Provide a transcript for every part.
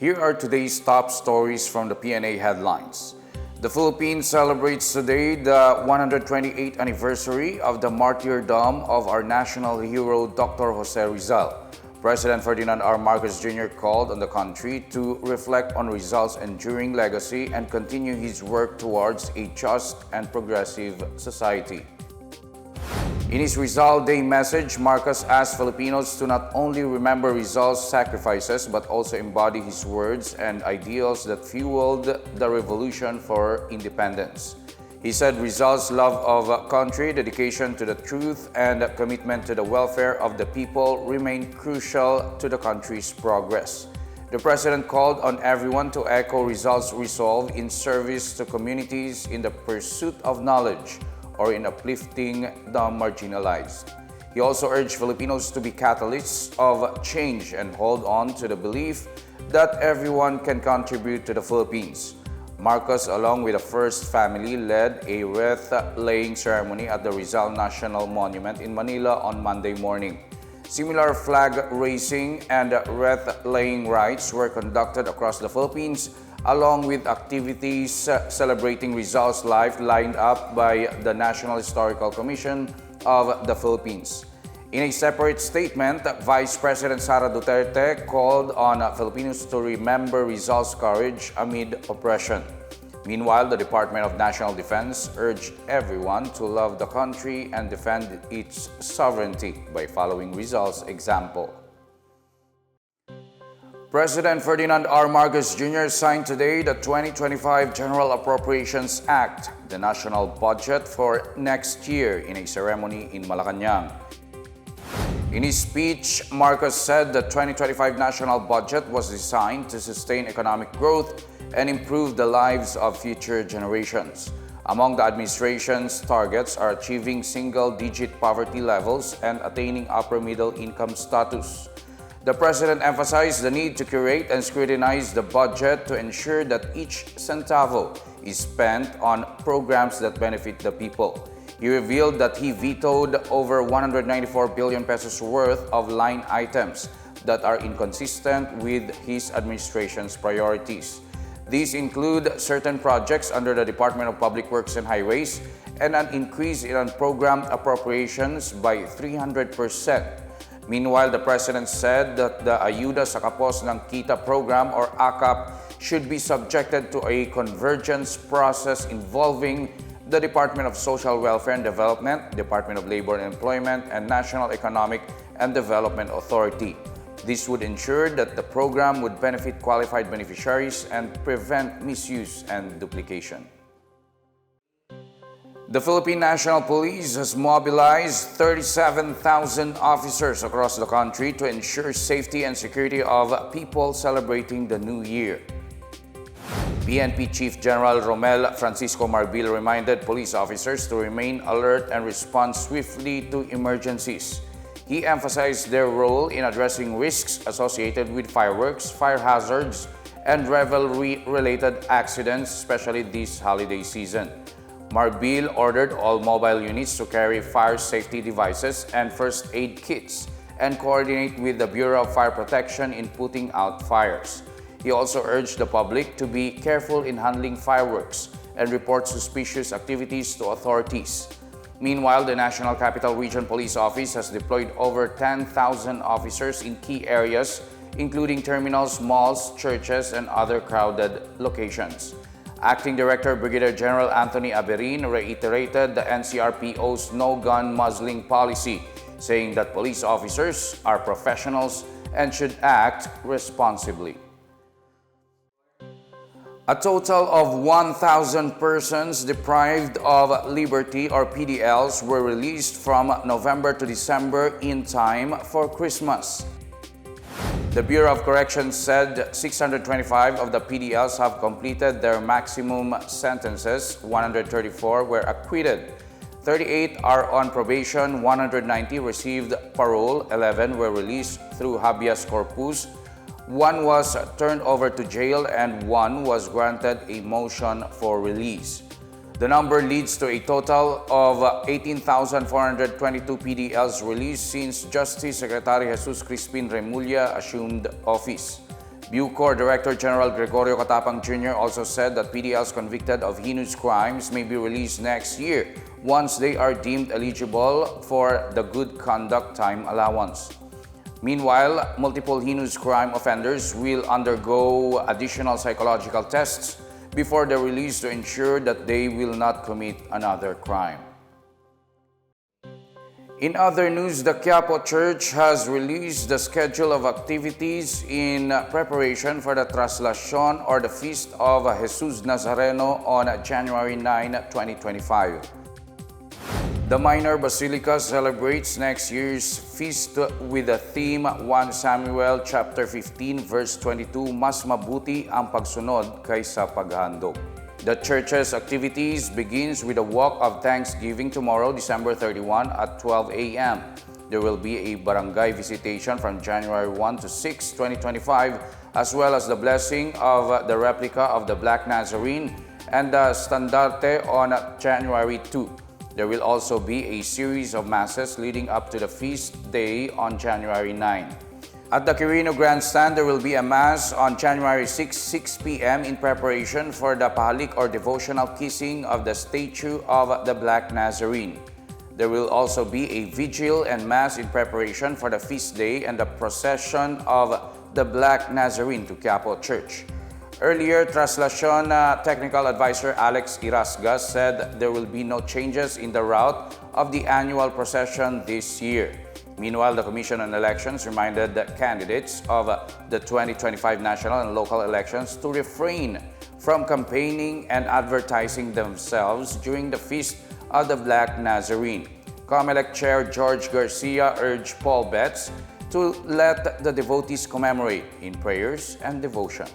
Here are today's top stories from the Pna Headlines. The Philippines celebrates today the 128th anniversary of the martyrdom of our national hero Dr. Jose Rizal. President Ferdinand R. Marcos Jr. called on the country to reflect on Rizal's enduring legacy and continue his work towards a just and progressive society. In his Rizal Day message, Marcos asked Filipinos to not only remember Rizal's sacrifices but also embody his words and ideals that fueled the revolution for independence. He said Rizal's love of country, dedication to the truth, and commitment to the welfare of the people remain crucial to the country's progress. The President called on everyone to echo Rizal's resolve in service to communities in the pursuit of knowledge or in uplifting the marginalized. He also urged Filipinos to be catalysts of change and hold on to the belief that everyone can contribute to the Philippines. Marcos, along with the First Family, led a wreath-laying ceremony at the Rizal National Monument in Manila on Monday morning. Similar flag-raising and wreath-laying rites were conducted across the Philippines, along with activities celebrating Rizal's life lined up by the National Historical Commission of the Philippines. In a separate statement, Vice President Sara Duterte called on Filipinos to remember Rizal's courage amid oppression. Meanwhile, the Department of National Defense urged everyone to love the country and defend its sovereignty by following Rizal's example. President Ferdinand R. Marcos Jr. signed today the 2025 General Appropriations Act, the national budget for next year, in a ceremony in Malacanang. In his speech, Marcos said the 2025 national budget was designed to sustain economic growth and improve the lives of future generations. Among the administration's targets are achieving single-digit poverty levels and attaining upper middle income status. The President emphasized the need to curate and scrutinize the budget to ensure that each centavo is spent on programs that benefit the people. He revealed that he vetoed over 194 billion pesos worth of line items that are inconsistent with his administration's priorities. These include certain projects under the Department of Public Works and Highways and an increase in unprogrammed appropriations by 300%. Meanwhile, the President said that the Ayuda sa Kapos ng Kita program or AKAP should be subjected to a convergence process involving the Department of Social Welfare and Development, Department of Labor and Employment, and National Economic and Development Authority. This would ensure that the program would benefit qualified beneficiaries and prevent misuse and duplication. The Philippine National Police has mobilized 37,000 officers across the country to ensure safety and security of people celebrating the New Year. PNP Chief General Romel Francisco Marbil reminded police officers to remain alert and respond swiftly to emergencies. He emphasized their role in addressing risks associated with fireworks, fire hazards, and revelry-related accidents, especially this holiday season. Marbil ordered all mobile units to carry fire safety devices and first aid kits and coordinate with the Bureau of Fire Protection in putting out fires. He also urged the public to be careful in handling fireworks and report suspicious activities to authorities. Meanwhile, the National Capital Region Police Office has deployed over 10,000 officers in key areas, including terminals, malls, churches, and other crowded locations. Acting Director Brigadier General Anthony Aberin reiterated the NCRPO's no-gun muzzling policy, saying that police officers are professionals and should act responsibly. A total of 1,000 persons deprived of liberty or PDLs were released from November to December in time for Christmas. The Bureau of Corrections said 625 of the PDLs have completed their maximum sentences, 134 were acquitted, 38 are on probation, 190 received parole, 11 were released through habeas corpus, 1 was turned over to jail, and 1 was granted a motion for release. The number leads to a total of 18,422 PDLs released since Justice Secretary Jesus Crispin Remulla assumed office. Bucor Director General Gregorio Catapang Jr. also said that PDLs convicted of heinous crimes may be released next year once they are deemed eligible for the good conduct time allowance. Meanwhile, multiple heinous crime offenders will undergo additional psychological tests before their release to ensure that they will not commit another crime. In other news, the Quiapo Church has released the schedule of activities in preparation for the Traslacion or the Feast of Jesus Nazareno on January 9, 2025. The minor basilica celebrates next year's feast with the theme 1 Samuel chapter 15 verse 22, mas mabuti ang pagsunod kaysa paghandog. The church's activities begins with a walk of thanksgiving tomorrow, December 31 at 12 a.m. There will be a barangay visitation from January 1 to 6, 2025, as well as the blessing of the replica of the Black Nazarene and the Standarte on January 2. There will also be a series of masses leading up to the feast day on January 9. At the Quirino Grandstand, there will be a mass on January 6, 6 p.m. in preparation for the pahalik or devotional kissing of the statue of the Black Nazarene. There will also be a vigil and mass in preparation for the feast day and the procession of the Black Nazarene to Quiapo Church. Earlier, Traslacion Technical Advisor Alex Irasgas said there will be no changes in the route of the annual procession this year. Meanwhile, the Commission on Elections reminded the candidates of the 2025 national and local elections to refrain from campaigning and advertising themselves during the Feast of the Black Nazarene. COMELEC Chair George Garcia urged Paul Betts to let the devotees commemorate in prayers and devotion.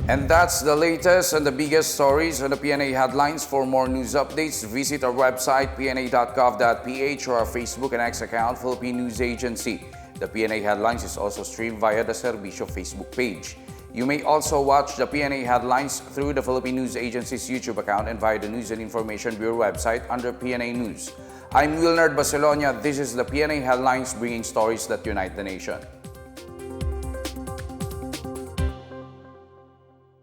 And that's the latest and the biggest stories on the Pna Headlines. For more news updates, visit our website pna.gov.ph or our Facebook and X account, Philippine News Agency. The Pna Headlines is also streamed via the Servicio Facebook page. You may also watch the Pna Headlines through the Philippine News Agency's YouTube account and via the News and Information Bureau website under PNA News. I'm Wilnard Barcelona. This is the Pna Headlines, bringing stories that unite the nation.